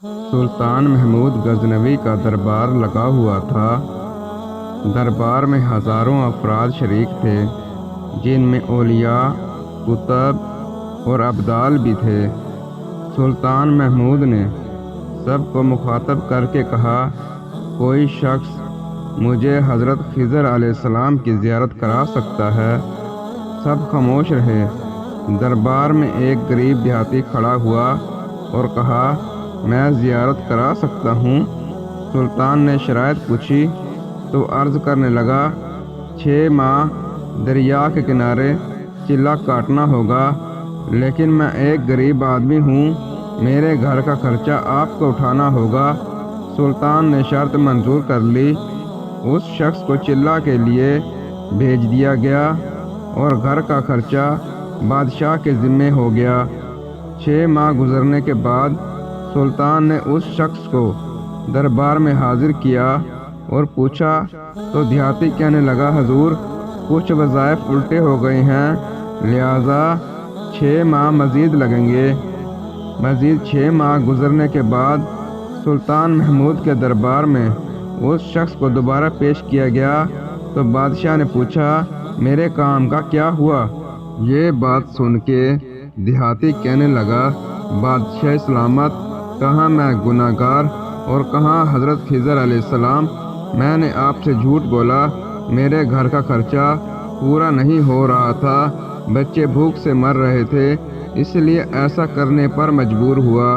سلطان محمود غزنوی کا دربار لگا ہوا تھا۔ دربار میں ہزاروں افراد شریک تھے، جن میں اولیاء، کتب اور ابدال بھی تھے۔ سلطان محمود نے سب کو مخاطب کر کے کہا، کوئی شخص مجھے حضرت خضر علیہ السلام کی زیارت کرا سکتا ہے؟ سب خاموش رہے۔ دربار میں ایک غریب دیہاتی کھڑا ہوا اور کہا، میں زیارت کرا سکتا ہوں۔ سلطان نے شرائط پوچھی تو عرض کرنے لگا، 6 ماہ دریا کے کنارے چلہ کاٹنا ہوگا، لیکن میں ایک غریب آدمی ہوں، میرے گھر کا خرچہ آپ کو اٹھانا ہوگا۔ سلطان نے شرط منظور کر لی۔ اس شخص کو چلہ کے لیے بھیج دیا گیا اور گھر کا خرچہ بادشاہ کے ذمے ہو گیا۔ 6 ماہ گزرنے کے بعد سلطان نے اس شخص کو دربار میں حاضر کیا اور پوچھا تو دیہاتی کہنے لگا، حضور، کچھ وظائف الٹے ہو گئے ہیں، لہذا 6 ماہ مزید لگیں گے۔ مزید 6 ماہ گزرنے کے بعد سلطان محمود کے دربار میں اس شخص کو دوبارہ پیش کیا گیا تو بادشاہ نے پوچھا، میرے کام کا کیا ہوا؟ یہ بات سن کے دیہاتی کہنے لگا، بادشاہ سلامت، کہاں میں گناہ گار اور کہاں حضرت خضر علیہ السلام، میں نے آپ سے جھوٹ بولا، میرے گھر کا خرچہ پورا نہیں ہو رہا تھا، بچے بھوک سے مر رہے تھے، اس لیے ایسا کرنے پر مجبور ہوا۔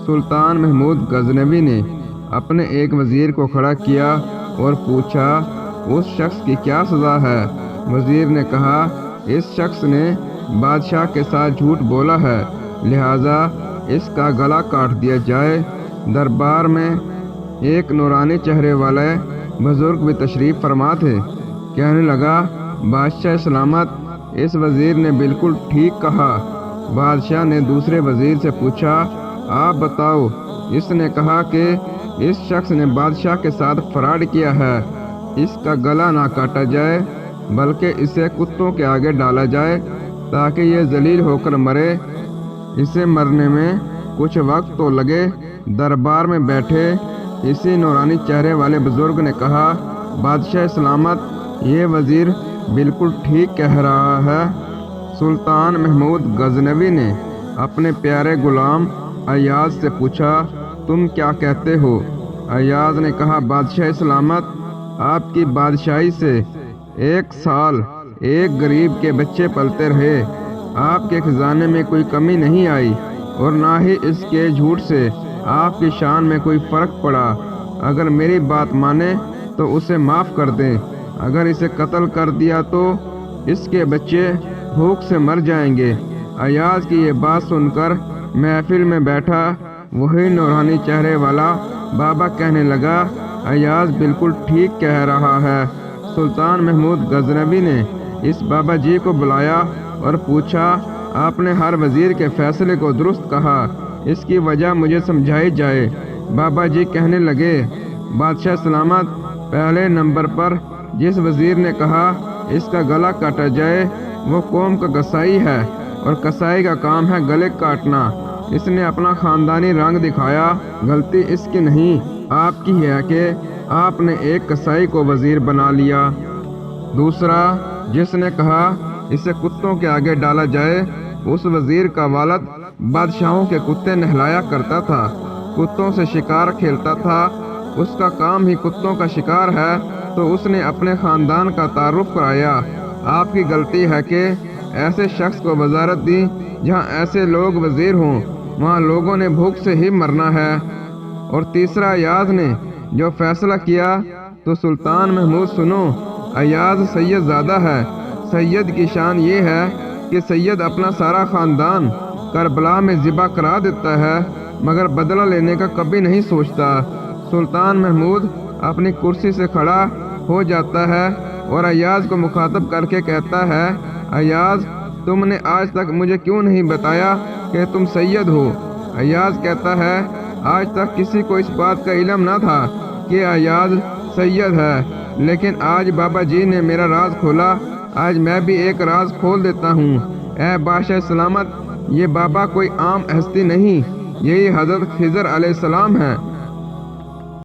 سلطان محمود غزنوی نے اپنے ایک وزیر کو کھڑا کیا اور پوچھا، اس شخص کی کیا سزا ہے؟ وزیر نے کہا، اس شخص نے بادشاہ کے ساتھ جھوٹ بولا ہے، لہذا اس کا گلا کاٹ دیا جائے۔ دربار میں ایک نورانی چہرے والے بزرگ بھی تشریف فرما تھے۔ کہنے لگا، بادشاہ سلامت، اس وزیر نے بالکل ٹھیک کہا۔ بادشاہ نے دوسرے وزیر سے پوچھا، آپ بتاؤ۔ اس نے کہا کہ اس شخص نے بادشاہ کے ساتھ فراڈ کیا ہے، اس کا گلا نہ کاٹا جائے بلکہ اسے کتوں کے آگے ڈالا جائے تاکہ یہ ذلیل ہو کر مرے، اسے مرنے میں کچھ وقت تو لگے۔ دربار میں بیٹھے اسی نورانی چہرے والے بزرگ نے کہا، بادشاہ سلامت، یہ وزیر بالکل ٹھیک کہہ رہا ہے۔ سلطان محمود غزنوی نے اپنے پیارے غلام ایاز سے پوچھا، تم کیا کہتے ہو؟ ایاز نے کہا، بادشاہ سلامت، آپ کی بادشاہی سے 1 سال ایک غریب کے بچے پلتے رہے، آپ کے خزانے میں کوئی کمی نہیں آئی اور نہ ہی اس کے جھوٹ سے آپ کی شان میں کوئی فرق پڑا۔ اگر میری بات مانے تو اسے معاف کر دیں، اگر اسے قتل کر دیا تو اس کے بچے بھوک سے مر جائیں گے۔ ایاز کی یہ بات سن کر محفل میں بیٹھا وہی نورانی چہرے والا بابا کہنے لگا، ایاز بالکل ٹھیک کہہ رہا ہے۔ سلطان محمود غزنوی نے اس بابا جی کو بلایا اور پوچھا، آپ نے ہر وزیر کے فیصلے کو درست کہا، اس کی وجہ مجھے سمجھائی جائے۔ بابا جی کہنے لگے، بادشاہ سلامت، پہلے نمبر پر جس وزیر نے کہا اس کا گلا کاٹا جائے وہ قوم کا قصائی ہے اور قصائی کا کام ہے گلے کاٹنا۔ اس نے اپنا خاندانی رنگ دکھایا، غلطی اس کی نہیں، آپ کی ہے کہ آپ نے ایک قصائی کو وزیر بنا لیا۔ دوسرا جس نے کہا اسے کتوں کے آگے ڈالا جائے، اس وزیر کا والد بادشاہوں کے کتے نہلایا کرتا تھا، کتوں سے شکار کھیلتا تھا، اس کا کام ہی کتوں کا شکار ہے، تو اس نے اپنے خاندان کا تعارف کرایا۔ آپ کی غلطی ہے کہ ایسے شخص کو وزارت دی جہاں ایسے لوگ وزیر ہوں، وہاں لوگوں نے بھوک سے ہی مرنا ہے۔ اور تیسرا ایاز نے جو فیصلہ کیا تو سلطان محمود سنو، ایاز سید زادہ ہے، سید کی شان یہ ہے کہ سید اپنا سارا خاندان کربلا میں ذبح کرا دیتا ہے مگر بدلہ لینے کا کبھی نہیں سوچتا۔ سلطان محمود اپنی کرسی سے کھڑا ہو جاتا ہے اور ایاز کو مخاطب کر کے کہتا ہے، ایاز، تم نے آج تک مجھے کیوں نہیں بتایا کہ تم سید ہو؟ ایاز کہتا ہے، آج تک کسی کو اس بات کا علم نہ تھا کہ ایاز سید ہے، لیکن آج بابا جی نے میرا راز کھولا، آج میں بھی ایک راز کھول دیتا ہوں۔ اے بادشاہ سلامت، یہ بابا کوئی عام ہستی نہیں، یہی حضرت خضر علیہ السلام ہیں